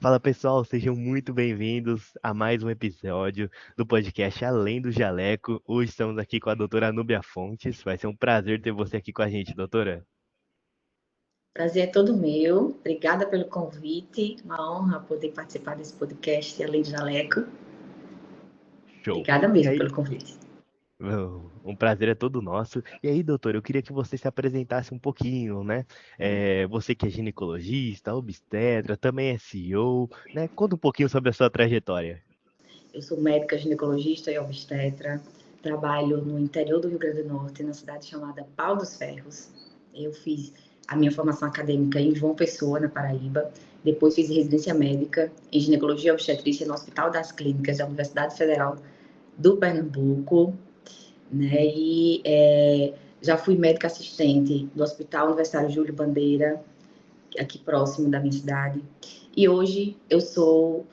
Fala pessoal, sejam muito bem-vindos a mais um episódio do podcast Além do Jaleco. Hoje estamos aqui com a doutora Núbia Fontes. Vai ser um prazer ter você aqui com a gente, doutora. Prazer é todo meu. Obrigada pelo convite. Uma honra poder participar desse podcast Além de Jaleco. Show. Obrigada E mesmo aí, pelo convite. um prazer é todo nosso. E aí, doutora, eu queria que você se apresentasse um pouquinho, né? Você que é ginecologista, obstetra, também é CEO, né? Conta um pouquinho sobre a sua trajetória. Eu sou médica ginecologista e obstetra. Trabalho no interior do Rio Grande do Norte, na cidade chamada Pau dos Ferros. Eu fiz a minha formação acadêmica em João Pessoa, na Paraíba. Depois fiz residência médica em ginecologia e obstetrícia no Hospital das Clínicas da Universidade Federal do Pernambuco, né? Já fui médica assistente do Hospital Universitário Júlio Bandeira, aqui próximo da minha cidade. E hoje eu sou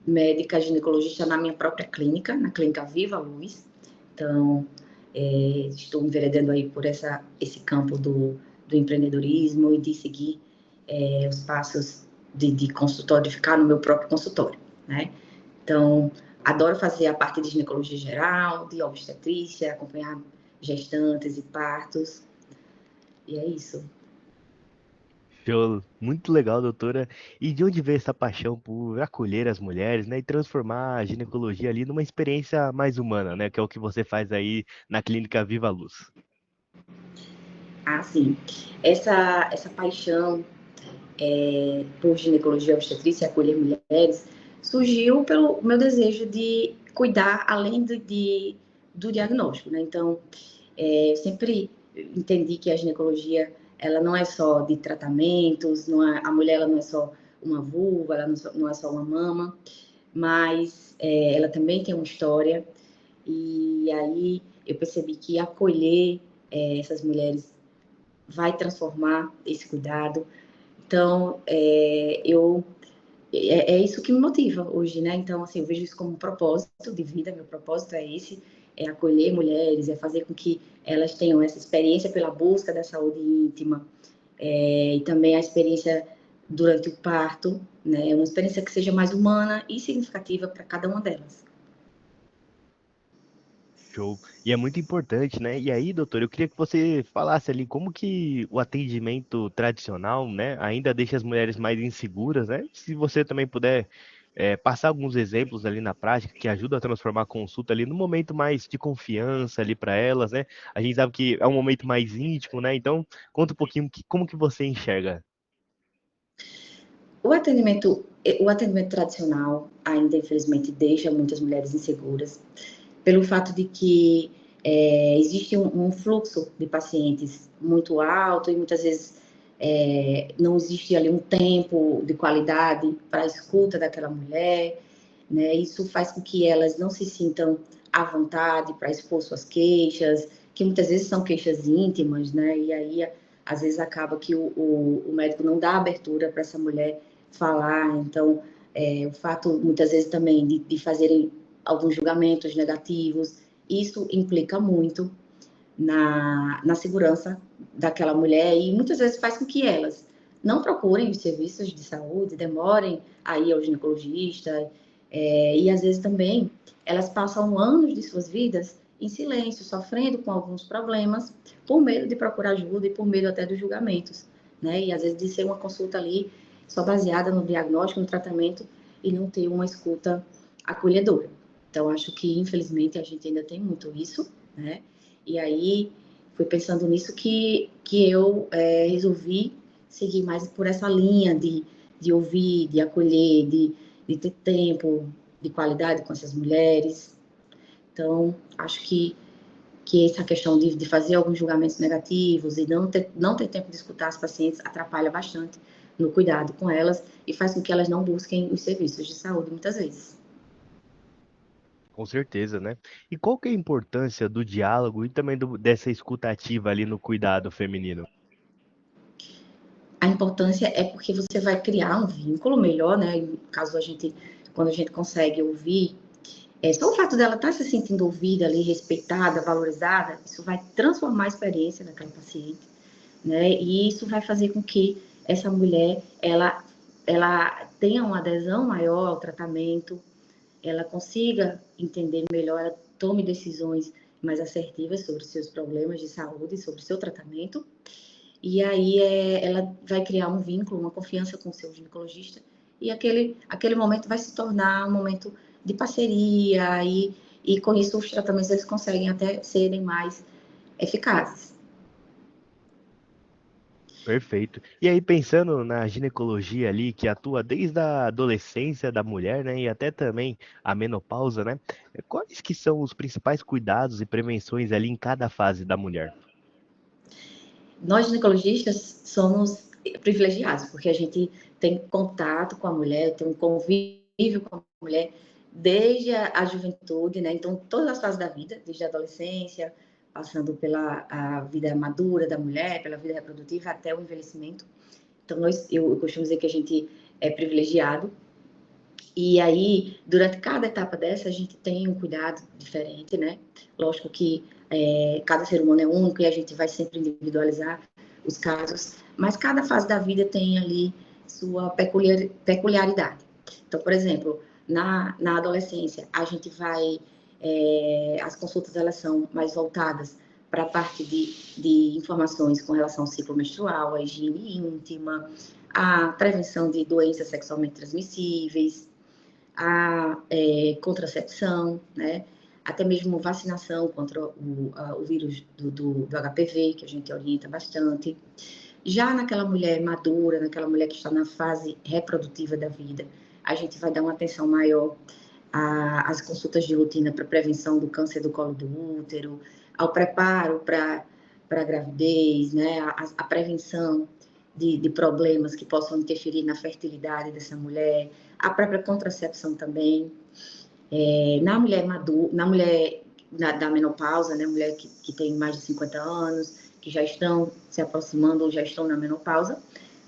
médica ginecologista na minha própria clínica, na clínica Viva Luz. Então, estou me enveredando aí por esse campo do empreendedorismo e de seguir os passos de consultório, de ficar no meu próprio consultório, né? Então, adoro fazer a parte de ginecologia geral, de obstetrícia, acompanhar gestantes e partos. E é isso. Show. Muito legal, doutora. E de onde veio essa paixão por acolher as mulheres, né, e transformar a ginecologia ali numa experiência mais humana, né, que é o que você faz aí na Clínica Viva Luz? Ah, sim. Essa paixão por ginecologia e obstetrícia e acolher mulheres surgiu pelo meu desejo de cuidar além do diagnóstico, né? Então, eu sempre entendi que a ginecologia ela não é só de tratamentos, a mulher ela não é só uma vulva, ela não é só uma mama, mas ela também tem uma história. E aí eu percebi que acolher essas mulheres vai transformar esse cuidado. Então, é isso que me motiva hoje, né? Então, assim, eu vejo isso como um propósito de vida. Meu propósito é esse, é acolher mulheres, é fazer com que elas tenham essa experiência pela busca da saúde íntima, e também a experiência durante o parto, né? Uma experiência que seja mais humana e significativa para cada uma delas. Show. E é muito importante, né? E aí, doutor, eu queria que você falasse ali como que o atendimento tradicional, né, ainda deixa as mulheres mais inseguras, né? Se você também puder passar alguns exemplos ali na prática que ajudam a transformar a consulta ali no momento mais de confiança ali para elas, né? A gente sabe que é um momento mais íntimo, né? Então, conta um pouquinho como que você enxerga. O atendimento tradicional ainda, infelizmente, deixa muitas mulheres inseguras, pelo fato de que existe um fluxo de pacientes muito alto e muitas vezes não existe ali um tempo de qualidade para a escuta daquela mulher, né? Isso faz com que elas não se sintam à vontade para expor suas queixas, que muitas vezes são queixas íntimas, né? E aí, às vezes, acaba que o médico não dá abertura para essa mulher falar. Então, o fato, muitas vezes, também de fazerem alguns julgamentos negativos, isso implica muito na segurança daquela mulher e muitas vezes faz com que elas não procurem os serviços de saúde, demorem a ir ao ginecologista, e às vezes também elas passam anos de suas vidas em silêncio, sofrendo com alguns problemas, por medo de procurar ajuda e por medo até dos julgamentos, né? E às vezes de ser uma consulta ali só baseada no diagnóstico, no tratamento e não ter uma escuta acolhedora. Então, acho que, infelizmente, a gente ainda tem muito isso, né? E aí, foi pensando nisso que eu resolvi seguir mais por essa linha de ouvir, de acolher, de ter tempo de qualidade com essas mulheres. Então, acho que essa questão de fazer alguns julgamentos negativos e não ter tempo de escutar as pacientes atrapalha bastante no cuidado com elas e faz com que elas não busquem os serviços de saúde muitas vezes. Com certeza, né? E qual que é a importância do diálogo e também dessa escuta ativa ali no cuidado feminino? A importância é porque você vai criar um vínculo melhor, né? Quando a gente consegue ouvir, só o fato dela estar se sentindo ouvida ali, respeitada, valorizada, isso vai transformar a experiência daquela paciente, né? E isso vai fazer com que essa mulher, ela tenha uma adesão maior ao tratamento, ela consiga entender melhor, ela tome decisões mais assertivas sobre os seus problemas de saúde, sobre o seu tratamento, e aí ela vai criar um vínculo, uma confiança com o seu ginecologista, e aquele momento vai se tornar um momento de parceria, e com isso os tratamentos eles conseguem até serem mais eficazes. Perfeito. E aí, pensando na ginecologia ali, que atua desde a adolescência da mulher, né, e até também a menopausa, né, quais que são os principais cuidados e prevenções ali em cada fase da mulher? Nós ginecologistas somos privilegiados, porque a gente tem contato com a mulher, tem um convívio com a mulher desde a juventude, né? Então, todas as fases da vida, desde a adolescência, passando pela a vida madura da mulher, pela vida reprodutiva, até o envelhecimento. Então, eu costumo dizer que a gente é privilegiado. E aí, durante cada etapa dessa, a gente tem um cuidado diferente, né? Lógico que cada ser humano é único e a gente vai sempre individualizar os casos, mas cada fase da vida tem ali sua peculiaridade. Então, por exemplo, na adolescência, a gente vai, as consultas elas são mais voltadas para a parte de informações com relação ao ciclo menstrual, a higiene íntima, a prevenção de doenças sexualmente transmissíveis, a contracepção, né? Até mesmo vacinação contra o vírus do HPV, que a gente orienta bastante. Já naquela mulher madura, naquela mulher que está na fase reprodutiva da vida, a gente vai dar uma atenção maior às consultas de rotina para prevenção do câncer do colo do útero, ao preparo para a gravidez, né? A prevenção de problemas que possam interferir na fertilidade dessa mulher, a própria contracepção também. Na mulher madura, na mulher da menopausa, né, mulher que tem mais de 50 anos, que já estão se aproximando ou já estão na menopausa,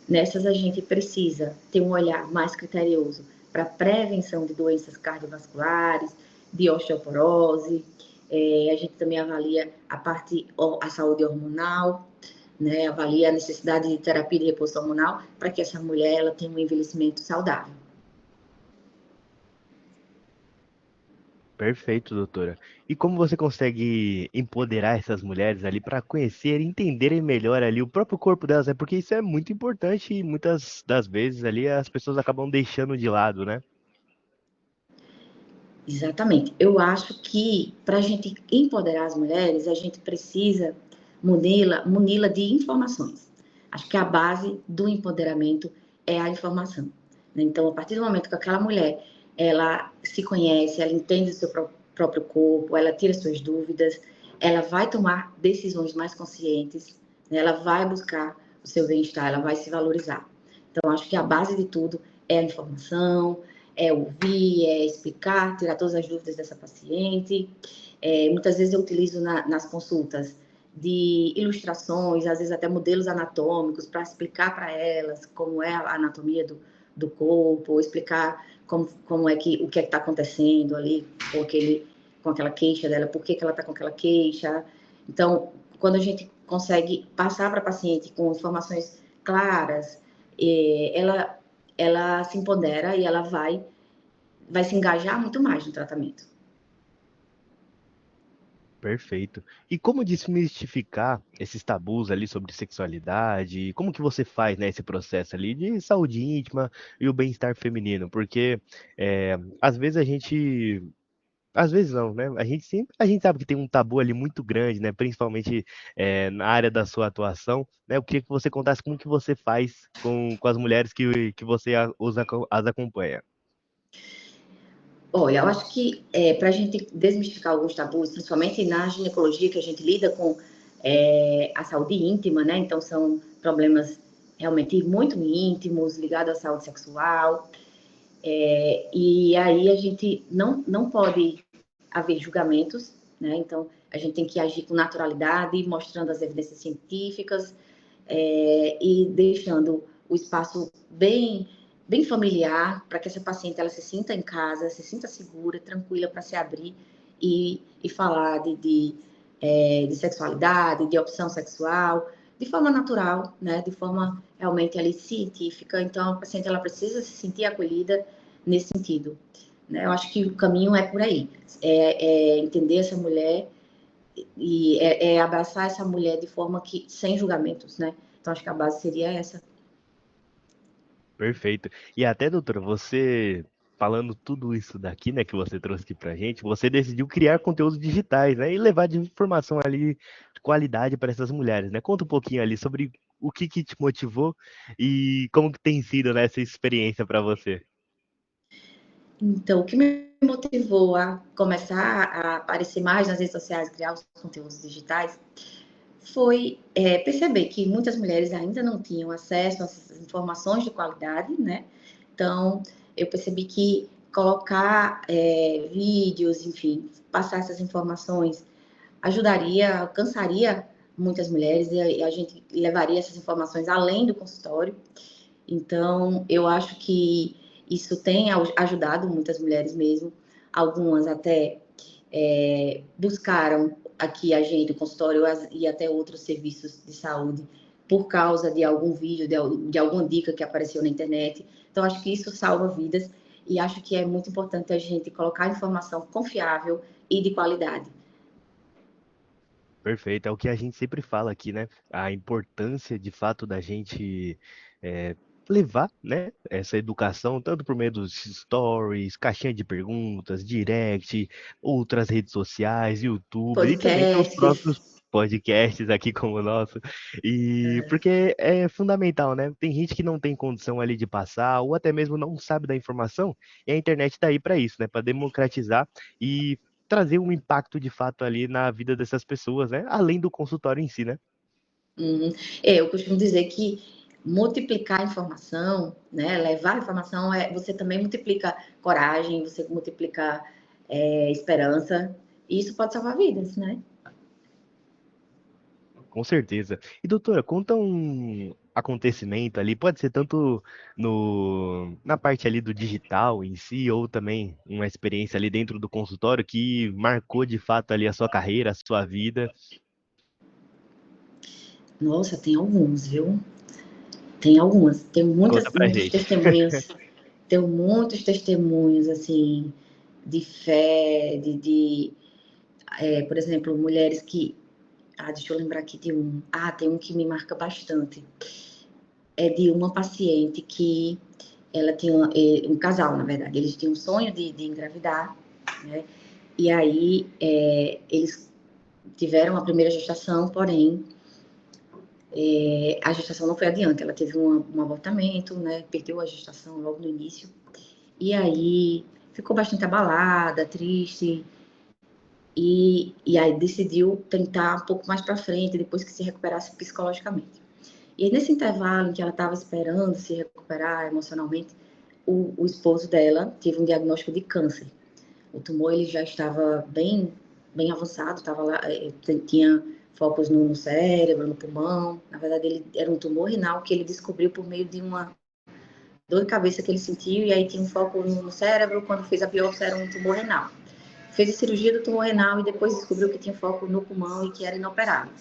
nessas a gente precisa ter um olhar mais criterioso para prevenção de doenças cardiovasculares, de osteoporose, a gente também avalia a saúde hormonal, né, avalia a necessidade de terapia de repouso hormonal para que essa mulher ela tenha um envelhecimento saudável. Perfeito, doutora. E como você consegue empoderar essas mulheres ali para conhecer e entenderem melhor ali o próprio corpo delas, né? Porque isso é muito importante e muitas das vezes ali as pessoas acabam deixando de lado, né? Exatamente. Eu acho que para a gente empoderar as mulheres, a gente precisa muni-la de informações. Acho que a base do empoderamento é a informação. Né? Então, a partir do momento que aquela mulher ela se conhece, ela entende o seu próprio corpo, ela tira suas dúvidas, ela vai tomar decisões mais conscientes, né? Ela vai buscar o seu bem-estar, ela vai se valorizar. Então, acho que a base de tudo é a informação, é ouvir, é explicar, tirar todas as dúvidas dessa paciente. Muitas vezes eu utilizo nas consultas de ilustrações, às vezes até modelos anatômicos, para explicar para elas como é a anatomia do corpo, explicar como é que o que é que está acontecendo ali com aquela queixa dela, por que ela está com aquela queixa. Então, quando a gente consegue passar para a paciente com informações claras, ela se empodera e ela vai se engajar muito mais no tratamento. Perfeito. E como desmistificar esses tabus ali sobre sexualidade? Como que você faz, né, esse processo ali de saúde íntima e o bem-estar feminino? Porque às vezes a gente, às vezes não, né? A gente sabe que tem um tabu ali muito grande, né? Principalmente na área da sua atuação, né? Eu queria que você contasse como que você faz com as mulheres que você as acompanha. Olha, eu acho que para a gente desmistificar alguns tabus, principalmente na ginecologia, que a gente lida com a saúde íntima, né? Então, são problemas realmente muito íntimos, ligados à saúde sexual. E aí a gente não pode haver julgamentos, né? Então, a gente tem que agir com naturalidade, mostrando as evidências científicas, e deixando o espaço bem familiar, para que essa paciente ela se sinta em casa, se sinta segura, tranquila para se abrir e falar de sexualidade, de opção sexual, de forma natural, né? De forma realmente ali científica. Então, a paciente ela precisa se sentir acolhida nesse sentido. Né? Eu acho que o caminho é por aí. É entender essa mulher e abraçar essa mulher de forma que sem julgamentos, né? Então, acho que a base seria essa. Perfeito. E até, doutora, você falando tudo isso daqui, né, que você trouxe aqui pra gente, você decidiu criar conteúdos digitais, né, e levar de informação ali de qualidade para essas mulheres, né? Conta um pouquinho ali sobre o que que te motivou e como que tem sido, né, essa experiência para você. Então, o que me motivou a começar a aparecer mais nas redes sociais, criar os conteúdos digitais, foi perceber que muitas mulheres ainda não tinham acesso a essas informações de qualidade, né? Então, eu percebi que colocar vídeos, enfim, passar essas informações ajudaria, alcançaria muitas mulheres e a gente levaria essas informações além do consultório. Então, eu acho que isso tem ajudado muitas mulheres mesmo. Algumas até buscaram aqui a gente, o consultório e até outros serviços de saúde por causa de algum vídeo, de alguma dica que apareceu na internet. Então, acho que isso salva vidas e acho que é muito importante a gente colocar informação confiável e de qualidade. Perfeito, é o que a gente sempre fala aqui, né? A importância de fato da gente é, levar, né, essa educação tanto por meio dos stories, caixinha de perguntas, direct, outras redes sociais, YouTube e também tem os Podcasts. próprios podcasts aqui como o nosso. E porque é fundamental, né? Tem gente que não tem condição ali de passar ou até mesmo não sabe da informação e a internet está aí para isso, né? Para democratizar e trazer um impacto de fato ali na vida dessas pessoas, né? Além do consultório em si, né? Uhum. Eu costumo dizer que multiplicar a informação, né, levar a informação, você também multiplica coragem, você multiplica esperança, e isso pode salvar vidas, né? Com certeza. E doutora, conta um acontecimento ali, pode ser tanto no, na parte ali do digital em si, ou também uma experiência ali dentro do consultório que marcou de fato ali a sua carreira, a sua vida. Nossa, tem alguns, viu? Tem algumas, tem Conta pra gente. tenho muitos testemunhos, assim, de fé, por exemplo, mulheres que, deixa eu lembrar aqui de um, tem um que me marca bastante, é de uma paciente que ela tinha um casal, na verdade, eles tinham um sonho de engravidar, né? E aí eles tiveram a primeira gestação, porém a gestação não foi adiante, ela teve um abortamento, né? Perdeu a gestação logo no início, e aí ficou bastante abalada, triste, e aí decidiu tentar um pouco mais para frente, depois que se recuperasse psicologicamente. E aí, nesse intervalo em que ela estava esperando se recuperar emocionalmente, o esposo dela teve um diagnóstico de câncer. O tumor ele já estava bem avançado, estava lá, tinha focos no cérebro, no pulmão. Na verdade, ele era um tumor renal que ele descobriu por meio de uma dor de cabeça que ele sentiu, e aí tinha um foco no cérebro. Quando fez a biópsia, era um tumor renal. Fez a cirurgia do tumor renal e depois descobriu que tinha foco no pulmão e que era inoperável.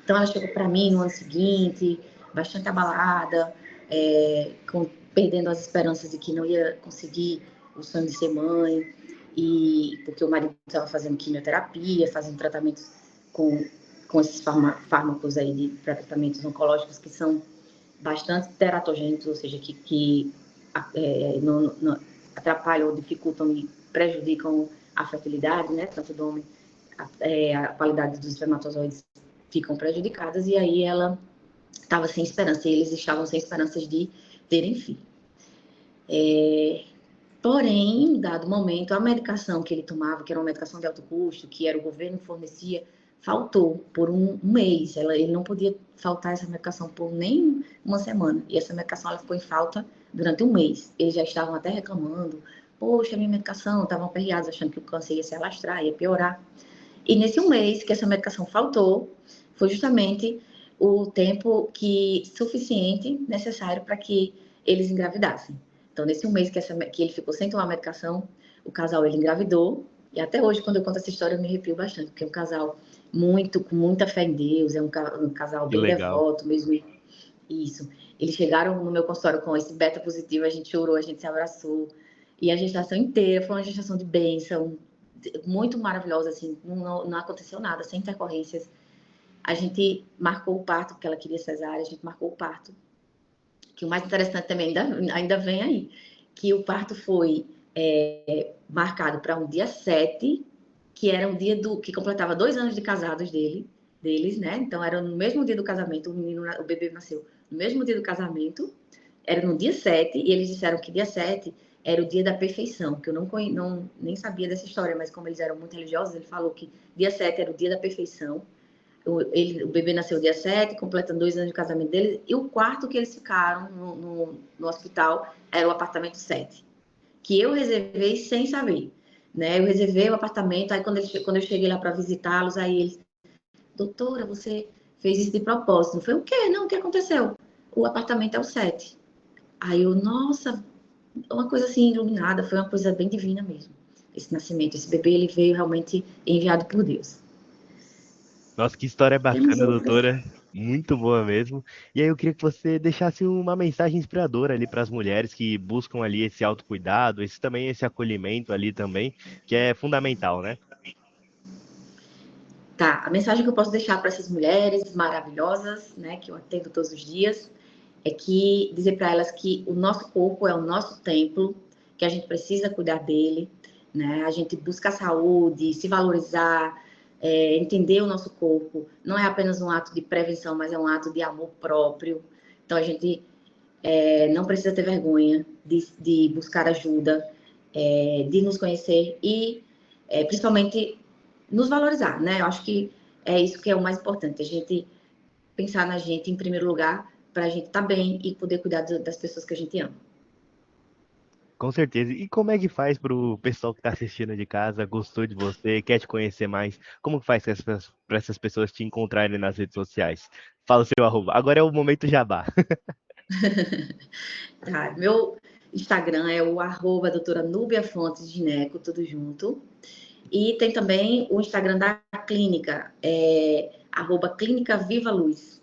Então, ela chegou para mim no ano seguinte, bastante abalada, perdendo as esperanças de que não ia conseguir o sonho de ser mãe, e porque o marido estava fazendo quimioterapia, fazendo tratamentos com esses fármacos aí de tratamentos oncológicos que são bastante teratogênicos, ou seja, que não atrapalham ou dificultam e prejudicam a fertilidade, né, tanto do homem, a qualidade dos espermatozoides ficam prejudicadas, e aí ela estava sem esperança, e eles estavam sem esperanças de terem filho. Porém, em dado momento, a medicação que ele tomava, que era uma medicação de alto custo, que era o governo que fornecia, faltou por um mês. Ele não podia faltar essa medicação por nem uma semana. E essa medicação ela ficou em falta durante um mês. Eles já estavam até reclamando. Poxa, minha medicação, estavam aperreados, achando que o câncer ia se alastrar, ia piorar. E nesse um mês que essa medicação faltou, foi justamente o tempo suficiente necessário para que eles engravidassem. Então, nesse um mês que ele ficou sem tomar medicação, o casal ele engravidou. E até hoje, quando eu conto essa história, eu me arrepio bastante, porque o casal muito, com muita fé em Deus, é um casal Que bem legal. devoto mesmo. Isso. Eles chegaram no meu consultório com esse beta positivo, a gente chorou, a gente se abraçou. E a gestação inteira foi uma gestação de bênção, muito maravilhosa, assim, não aconteceu nada, sem intercorrências. A gente marcou o parto, porque ela queria cesárea, a gente marcou o parto. Que o mais interessante também ainda vem aí, que o parto foi marcado para um dia 7, que era um dia que completava 2 anos de casados deles, né? Então era no mesmo dia do casamento, o bebê nasceu no mesmo dia do casamento, era no dia 7, e eles disseram que dia 7 era o dia da perfeição, que eu nem sabia dessa história, mas como eles eram muito religiosos, ele falou que dia 7 era o dia da perfeição. O bebê nasceu dia 7, completando 2 anos de casamento deles, e o quarto que eles ficaram no hospital era o apartamento 7, que eu reservei sem saber, né? Eu reservei o apartamento, aí quando eu cheguei lá para visitá-los, aí eles, doutora, você fez isso de propósito. Foi o quê? Não, o que aconteceu? O apartamento é o 7. Aí eu, nossa, uma coisa assim iluminada, foi uma coisa bem divina mesmo. Esse nascimento, esse bebê, ele veio realmente enviado por Deus. Nossa, que história Temos bacana, outras. doutora. Muito boa mesmo. E aí eu queria que você deixasse uma mensagem inspiradora ali para as mulheres que buscam ali esse autocuidado, esse acolhimento ali também, que é fundamental, né? Tá, a mensagem que eu posso deixar para essas mulheres maravilhosas, né, que eu atendo todos os dias, é que dizer para elas que o nosso corpo é o nosso templo, que a gente precisa cuidar dele, né? A gente busca a saúde, se valorizar, entender o nosso corpo. Não é apenas um ato de prevenção, mas é um ato de amor próprio. Então a gente não precisa ter vergonha de buscar ajuda, de nos conhecer e, principalmente, nos valorizar, né? Eu acho que é isso que é o mais importante, a gente pensar na gente em primeiro lugar, para a gente estar bem e poder cuidar das pessoas que a gente ama. Com certeza. E como é que faz pro pessoal que está assistindo de casa, gostou de você, quer te conhecer mais? Como que faz para essas pessoas te encontrarem nas redes sociais? Fala o seu arroba. Agora é o momento jabá. Tá? Meu Instagram é o arroba doutora Núbia Fontes Gineco, tudo junto. E tem também o Instagram da clínica, arroba Clínica Viva Luz.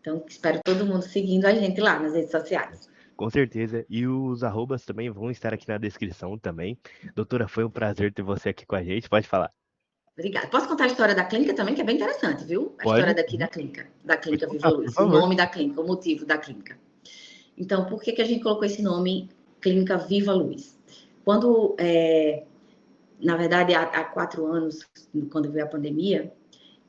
Então, espero todo mundo seguindo a gente lá nas redes sociais. Com certeza. E os arrobas também vão estar aqui na descrição também. Doutora, foi um prazer ter você aqui com a gente. Pode falar. Obrigada. Posso contar a história da clínica também, que é bem interessante, viu? A história Pode? daqui Uhum. da Pode clínica Viva contar, por Luz, o favor. nome da clínica, o motivo da clínica. Então, por que a gente colocou esse nome, Clínica Viva Luz? Quando, na verdade, há 4 anos, quando veio a pandemia,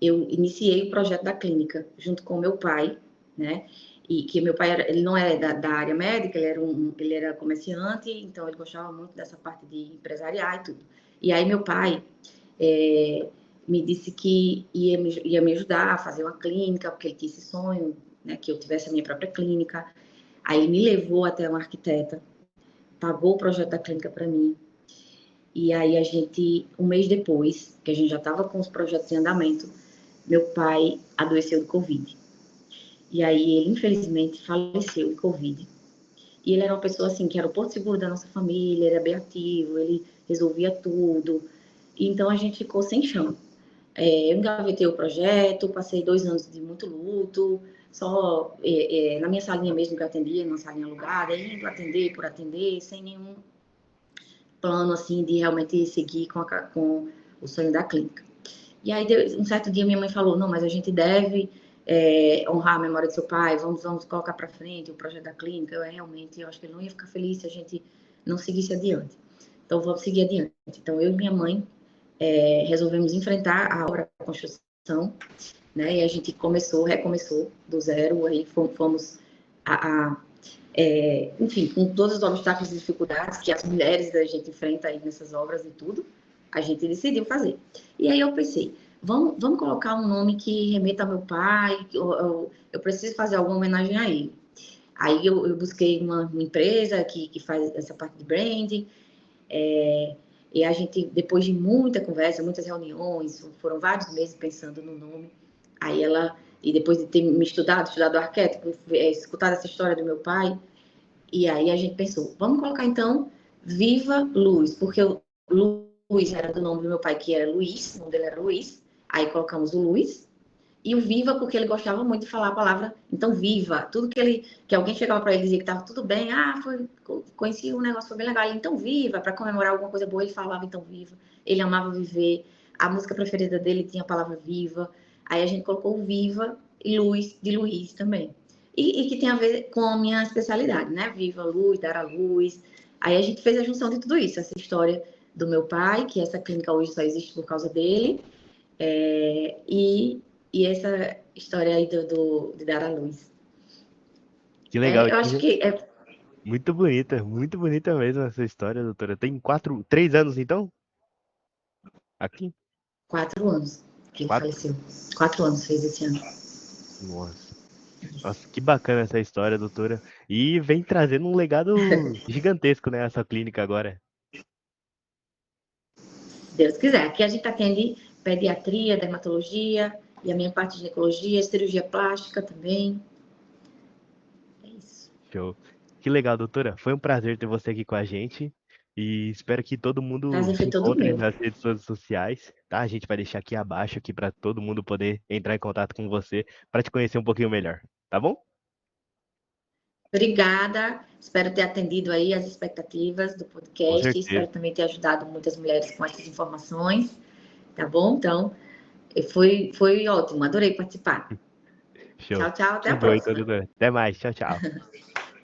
eu iniciei o projeto da clínica junto com o meu pai, né? E que meu pai ele não é da área médica, ele era comerciante, então ele gostava muito dessa parte de empresariar e tudo. E aí meu pai me disse que ia me ajudar a fazer uma clínica, porque ele tinha esse sonho, né, que eu tivesse a minha própria clínica. Aí ele me levou até uma arquiteta, pagou o projeto da clínica para mim. E aí a gente, um mês depois, que a gente já estava com os projetos em andamento, meu pai adoeceu de Covid. E aí ele, infelizmente, faleceu de Covid. E ele era uma pessoa assim, que era o porto seguro da nossa família, era bem ativo, ele resolvia tudo. E então a gente ficou sem chão. Eu engavetei o projeto, passei 2 anos de muito luto, só na minha salinha mesmo que eu atendia, numa salinha alugada, indo atender por atender, sem nenhum plano assim de realmente seguir com o sonho da clínica. E aí, um certo dia, minha mãe falou: não, mas a gente deve honrar a memória do seu pai, vamos colocar para frente o projeto da clínica. Eu acho que ele não ia ficar feliz se a gente não seguisse adiante. Então, vamos seguir adiante. Então, eu e minha mãe resolvemos enfrentar a obra da construção, né? E a gente recomeçou do zero, aí fomos enfim, com todos os obstáculos e dificuldades que as mulheres da gente enfrenta aí nessas obras e tudo, a gente decidiu fazer. E aí eu pensei, vamos colocar um nome que remeta ao meu pai, eu preciso fazer alguma homenagem a ele. Aí eu busquei uma empresa que faz essa parte de branding, e a gente, depois de muita conversa, muitas reuniões, foram vários meses pensando no nome, aí ela, e depois de ter me estudado o arquétipo, escutado essa história do meu pai, e aí a gente pensou, vamos colocar então Viva Luz, porque o Luz era do nome do meu pai, que era Luiz, o nome dele era Luiz. Aí colocamos o Luiz e o Viva, porque ele gostava muito de falar a palavra, então Viva. Tudo que alguém chegava para ele e dizia que estava tudo bem, conheci um negócio, foi bem legal. Ele, então Viva, para comemorar alguma coisa boa, ele falava então Viva. Ele amava viver. A música preferida dele tinha a palavra Viva. Aí a gente colocou o Viva e Luz, de Luiz também. E que tem a ver com a minha especialidade, né? Viva Luz, dar a luz. Aí a gente fez a junção de tudo isso, essa história do meu pai, que essa clínica hoje só existe por causa dele, e essa história aí de dar à luz. Que legal. Eu acho que é Muito bonita mesmo essa história, doutora. Tem 3 anos então? Aqui? 4 anos que ele 4? faleceu. 4 anos fez esse ano. Nossa. Nossa, que bacana essa história, doutora. E vem trazendo um legado gigantesco, né, essa clínica agora. Se Deus quiser. Aqui a gente atende pediatria, dermatologia, e a minha parte de ginecologia, cirurgia plástica também. É isso. Show. Que legal, doutora. Foi um prazer ter você aqui com a gente. E espero que todo O mundo prazer te foi todo encontre meu. nas redes sociais, tá? A gente vai deixar aqui abaixo aqui para todo mundo poder entrar em contato com você para te conhecer um pouquinho melhor, tá bom? Obrigada. Espero ter atendido aí as expectativas do Com podcast. Espero certeza. também ter ajudado muitas mulheres com essas informações. Tá bom? Então, foi ótimo. Adorei participar. Show. Tchau, tchau. Até Que a bom, então, próxima. doutora. Até mais. Tchau, tchau.